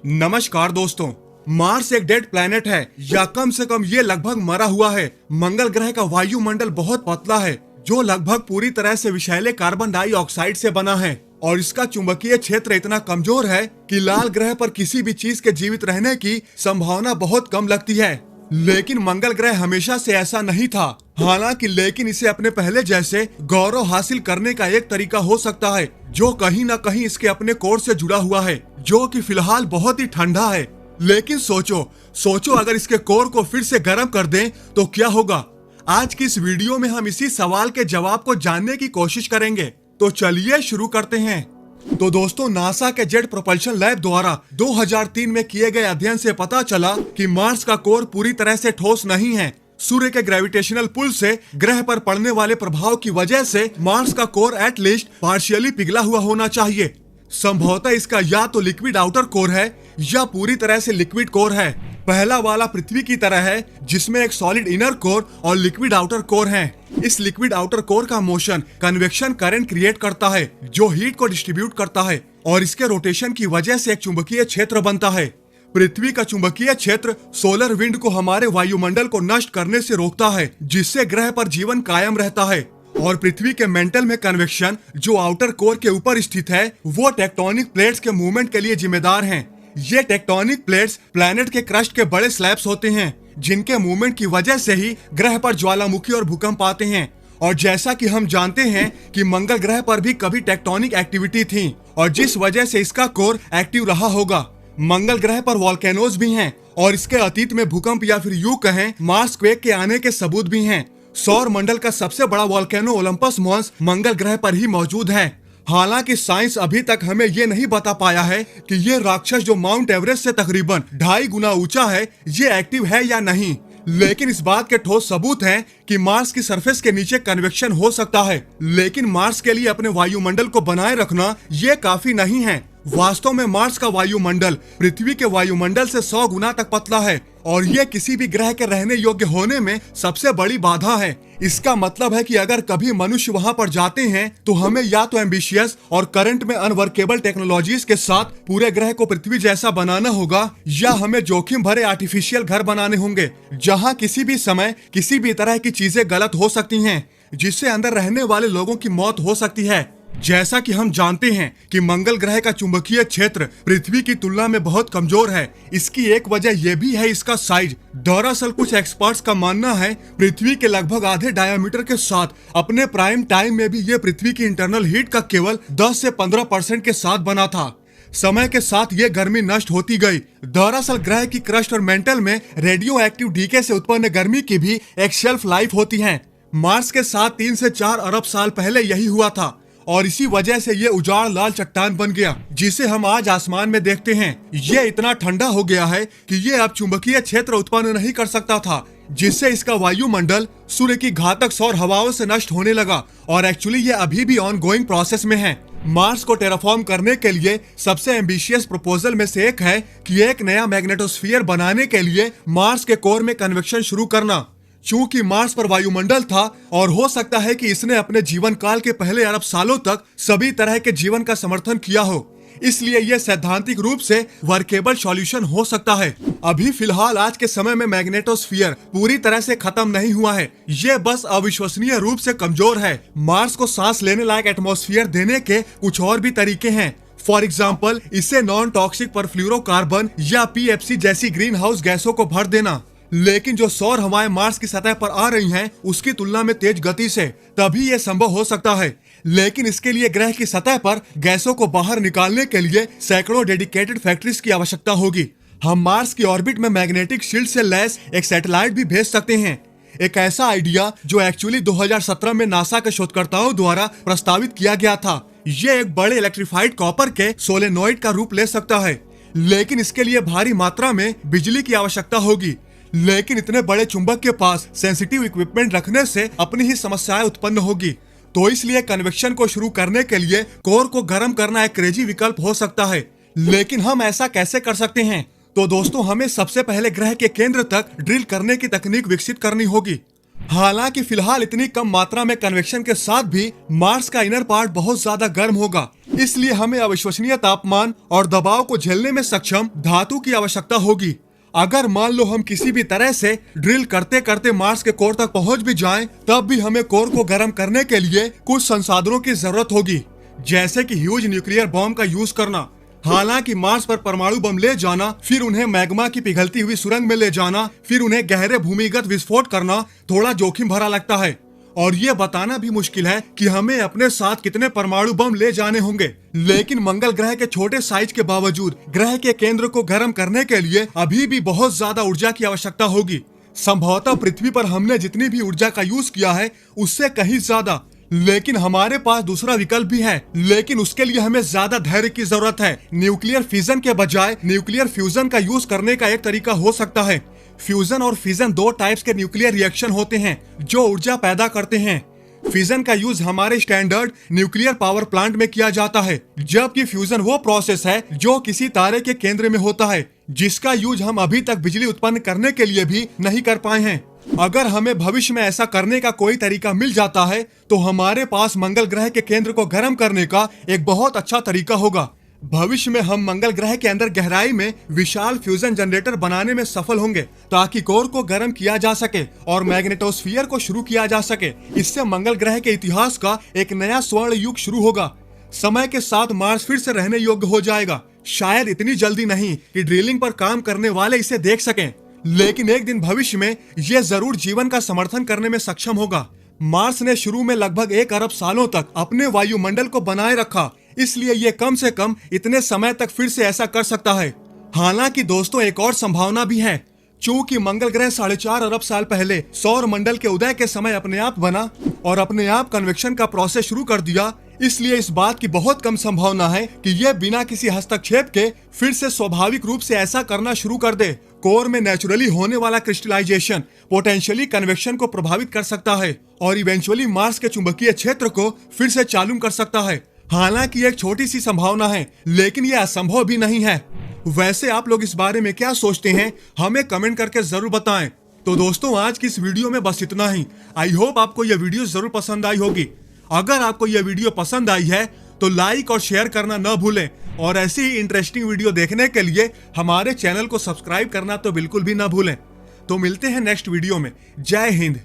नमस्कार दोस्तों। मार्स एक डेड प्लेनेट है, या कम से कम ये लगभग मरा हुआ है। मंगल ग्रह का वायुमंडल बहुत पतला है, जो लगभग पूरी तरह से विषैले कार्बन डाइऑक्साइड से बना है, और इसका चुंबकीय क्षेत्र इतना कमजोर है कि लाल ग्रह पर किसी भी चीज के जीवित रहने की संभावना बहुत कम लगती है। लेकिन मंगल ग्रह हमेशा से ऐसा नहीं था। हालांकि लेकिन इसे अपने पहले जैसे गौरव हासिल करने का एक तरीका हो सकता है, जो कहीं न कहीं इसके अपने कोर से जुड़ा हुआ है, जो कि फिलहाल बहुत ही ठंडा है। लेकिन सोचो अगर इसके कोर को फिर से गर्म कर दें तो क्या होगा। आज की इस वीडियो में हम इसी सवाल के जवाब को जानने की कोशिश करेंगे। तो चलिए शुरू करते हैं। तो दोस्तों, नासा के जेट प्रोपल्शन लैब द्वारा 2003 में किए गए अध्ययन से पता चला कि मार्स का कोर पूरी तरह से ठोस नहीं है। सूर्य के ग्रेविटेशनल पुल से ग्रह पर पड़ने वाले प्रभाव की वजह से मार्स का कोर एटलीस्ट पार्शियली पिघला हुआ होना चाहिए। संभवतः इसका या तो लिक्विड आउटर कोर है या पूरी तरह से लिक्विड कोर है। पहला वाला पृथ्वी की तरह है, जिसमें एक सॉलिड इनर कोर और लिक्विड आउटर कोर है। इस लिक्विड आउटर कोर का मोशन कन्वेक्शन करंट क्रिएट करता है, जो हीट को डिस्ट्रीब्यूट करता है, और इसके रोटेशन की वजह से एक चुंबकीय क्षेत्र बनता है। पृथ्वी का चुंबकीय क्षेत्र सोलर विंड को हमारे वायुमंडल को नष्ट करने से रोकता है, जिससे ग्रह पर जीवन कायम रहता है। और पृथ्वी के मेंटल में कन्वेक्शन, जो आउटर कोर के ऊपर स्थित है, वो टेक्टोनिक प्लेट्स के मूवमेंट के लिए जिम्मेदार हैं। ये टेक्टोनिक प्लेट्स प्लैनेट के क्रस्ट के बड़े स्लैब्स होते हैं, जिनके मूवमेंट की वजह से ही ग्रह पर ज्वालामुखी और भूकंप आते हैं। और जैसा कि हम जानते हैं कि मंगल ग्रह पर भी कभी टेक्टोनिक एक्टिविटी थी, और जिस वजह से इसका कोर एक्टिव रहा होगा। मंगल ग्रह पर वॉल्केनोज भी हैं, और इसके अतीत में भूकंप या फिर यूं कहें मार्स क्वेक के आने के सबूत भी हैं। सौर मंडल का सबसे बड़ा वॉल्केनो ओलंपस मॉन्स मंगल ग्रह पर ही मौजूद है। हालांकि साइंस अभी तक हमें ये नहीं बता पाया है कि ये राक्षस, जो माउंट एवरेस्ट से तकरीबन 2.5 गुना ऊंचा है, ये एक्टिव है या नहीं। लेकिन इस बात के ठोस सबूत हैं कि मार्स की सरफेस के नीचे कन्वेक्शन हो सकता है। लेकिन मार्स के लिए अपने वायुमंडल को बनाए रखना ये काफी नहीं है। वास्तव में मार्स का वायुमंडल पृथ्वी के वायुमंडल से 100 गुना तक पतला है, और ये किसी भी ग्रह के रहने योग्य होने में सबसे बड़ी बाधा है। इसका मतलब है कि अगर कभी मनुष्य वहां पर जाते हैं तो हमें या तो एम्बिशियस और करंट में अनवर्केबल टेक्नोलॉजीज के साथ पूरे ग्रह को पृथ्वी जैसा बनाना होगा, या हमें जोखिम भरे आर्टिफिशियल घर बनाने होंगे, जहां किसी भी समय किसी भी तरह की चीजें गलत हो सकती हैं, जिससे अंदर रहने वाले लोगों की मौत हो सकती है। जैसा कि हम जानते हैं कि मंगल ग्रह का चुंबकीय क्षेत्र पृथ्वी की तुलना में बहुत कमजोर है। इसकी एक वजह यह भी है इसका साइज। दरअसल कुछ एक्सपर्ट्स का मानना है पृथ्वी के लगभग आधे डायामीटर के साथ अपने प्राइम टाइम में भी ये पृथ्वी की इंटरनल हीट का केवल 10 से 15% के साथ बना था। समय के साथ ये गर्मी नष्ट होती गई। दरअसल ग्रह की क्रस्ट और मेंटल में रेडियो एक्टिव डीके से उत्पन्न गर्मी की भी एक शेल्फ लाइफ होती है। मार्स के साथ 3 से 4 अरब साल पहले यही हुआ था, और इसी वजह से ये उजाड़ लाल चट्टान बन गया, जिसे हम आज आसमान में देखते हैं। ये इतना ठंडा हो गया है कि ये अब चुंबकीय क्षेत्र उत्पन्न नहीं कर सकता था, जिससे इसका वायुमंडल सूर्य की घातक सौर हवाओं से नष्ट होने लगा। और एक्चुअली ये अभी भी ऑन गोइंग प्रोसेस में है। मार्स को टेराफॉर्म करने के लिए सबसे एम्बिशियस प्रपोजल में से एक है कि एक नया मैग्नेटोस्फीयर बनाने के लिए मार्स के कोर में कन्वेक्शन शुरू करना। चूंकि मार्स पर वायुमंडल था, और हो सकता है कि इसने अपने जीवन काल के पहले अरब सालों तक सभी तरह के जीवन का समर्थन किया हो, इसलिए यह सैद्धांतिक रूप से वर्केबल सॉल्यूशन हो सकता है। अभी फिलहाल आज के समय में मैग्नेटोस्फीयर पूरी तरह से खत्म नहीं हुआ है, ये बस अविश्वसनीय रूप से कमजोर है। मार्स को सांस लेने लायक एटमॉस्फेयर देने के कुछ और भी तरीके हैं। फॉर एग्जाम्पल, इसे नॉन टॉक्सिक परफ्लोरोकार्बन या PFC जैसी ग्रीन हाउस गैसों को भर देना। लेकिन जो सौर हवाएं मार्स की सतह पर आ रही हैं, उसकी तुलना में तेज गति से, तभी ये संभव हो सकता है। लेकिन इसके लिए ग्रह की सतह पर गैसों को बाहर निकालने के लिए सैकड़ों डेडिकेटेड फैक्ट्रीज की आवश्यकता होगी। हम मार्स की ऑर्बिट में मैग्नेटिक शील्ड से लैस एक सैटेलाइट भी भेज सकते हैं। एक ऐसा आइडिया जो एक्चुअली 2017 में नासा के शोधकर्ताओं द्वारा प्रस्तावित किया गया था। ये एक बड़े इलेक्ट्रीफाइड कॉपर के सोलेनोइड का रूप ले सकता है, लेकिन इसके लिए भारी मात्रा में बिजली की आवश्यकता होगी। लेकिन इतने बड़े चुंबक के पास सेंसिटिव इक्विपमेंट रखने से अपनी ही समस्याएं उत्पन्न होगी। तो इसलिए कन्वेक्शन को शुरू करने के लिए कोर को गर्म करना एक क्रेजी विकल्प हो सकता है। लेकिन हम ऐसा कैसे कर सकते हैं? तो दोस्तों, हमें सबसे पहले ग्रह के केंद्र तक ड्रिल करने की तकनीक विकसित करनी होगी। हालांकि फिलहाल इतनी कम मात्रा में कन्वेक्शन के साथ भी मार्स का इनर पार्ट बहुत ज्यादा गर्म होगा, इसलिए हमें अविश्वसनीय तापमान और दबाव को झेलने में सक्षम धातु की आवश्यकता होगी। अगर मान लो हम किसी भी तरह से ड्रिल करते करते मार्स के कोर तक पहुंच भी जाएं, तब भी हमें कोर को गर्म करने के लिए कुछ संसाधनों की जरूरत होगी, जैसे कि ह्यूज न्यूक्लियर बॉम्ब का यूज करना। हालांकि मार्स पर परमाणु बम ले जाना, फिर उन्हें मैग्मा की पिघलती हुई सुरंग में ले जाना, फिर उन्हें गहरे भूमिगत विस्फोट करना थोड़ा जोखिम भरा लगता है, और ये बताना भी मुश्किल है कि हमें अपने साथ कितने परमाणु बम ले जाने होंगे। लेकिन मंगल ग्रह के छोटे साइज के बावजूद ग्रह के केंद्र को गर्म करने के लिए अभी भी बहुत ज्यादा ऊर्जा की आवश्यकता होगी। संभवतः पृथ्वी पर हमने जितनी भी ऊर्जा का यूज किया है उससे कहीं ज्यादा। लेकिन हमारे पास दूसरा विकल्प भी है, लेकिन उसके लिए हमें ज्यादा धैर्य की जरूरत है। न्यूक्लियर फिजन के बजाय न्यूक्लियर फ्यूजन का यूज करने का एक तरीका हो सकता है। फ्यूजन और फिजन दो टाइप्स के न्यूक्लियर रिएक्शन होते हैं जो ऊर्जा पैदा करते हैं। फिजन का यूज हमारे स्टैंडर्ड न्यूक्लियर पावर प्लांट में किया जाता है, जबकि फ्यूजन वो प्रोसेस है जो किसी तारे के केंद्र में होता है, जिसका यूज हम अभी तक बिजली उत्पन्न करने के लिए भी नहीं कर पाए हैं। अगर हमें भविष्य में ऐसा करने का कोई तरीका मिल जाता है तो हमारे पास मंगल ग्रह के केंद्र को गर्म करने का एक बहुत अच्छा तरीका होगा। भविष्य में हम मंगल ग्रह के अंदर गहराई में विशाल फ्यूजन जनरेटर बनाने में सफल होंगे, ताकि कोर को गर्म किया जा सके और मैग्नेटोस्फीयर को शुरू किया जा सके। इससे मंगल ग्रह के इतिहास का एक नया स्वर्ण युग शुरू होगा। समय के साथ मार्स फिर से रहने योग्य हो जाएगा। शायद इतनी जल्दी नहीं कि ड्रिलिंग पर काम करने वाले इसे देख सकें, लेकिन एक दिन भविष्य में यह जरूर जीवन का समर्थन करने में सक्षम होगा। मार्स ने शुरू में लगभग 1 अरब सालों तक अपने वायुमंडल को बनाए रखा, इसलिए ये कम से कम इतने समय तक फिर से ऐसा कर सकता है। हालांकि दोस्तों, एक और संभावना भी है। चूंकि मंगल ग्रह 4.5 अरब साल पहले सौर मंडल के उदय के समय अपने आप बना और अपने आप कन्वेक्शन का प्रोसेस शुरू कर दिया, इसलिए इस बात की बहुत कम संभावना है कि यह बिना किसी हस्तक्षेप के फिर से स्वाभाविक रूप से ऐसा करना शुरू कर दे। कोर में नेचुरली होने वाला क्रिस्टलाइजेशन पोटेंशियली कन्वेक्शन को प्रभावित कर सकता है और इवेंचुअली मार्स के चुंबकीय क्षेत्र को फिर से चालू कर सकता है। हालांकि एक छोटी सी संभावना है, लेकिन यह असंभव भी नहीं है। वैसे आप लोग इस बारे में क्या सोचते हैं, हमें कमेंट करके जरूर बताएं। तो दोस्तों, आज की इस वीडियो में बस इतना ही। आई होप आपको यह वीडियो जरूर पसंद आई होगी। अगर आपको यह वीडियो पसंद आई है तो लाइक और शेयर करना न भूलें, और ऐसी ही इंटरेस्टिंग वीडियो देखने के लिए हमारे चैनल को सब्सक्राइब करना तो बिल्कुल भी न भूलें। तो मिलते हैं नेक्स्ट वीडियो में। जय हिंद।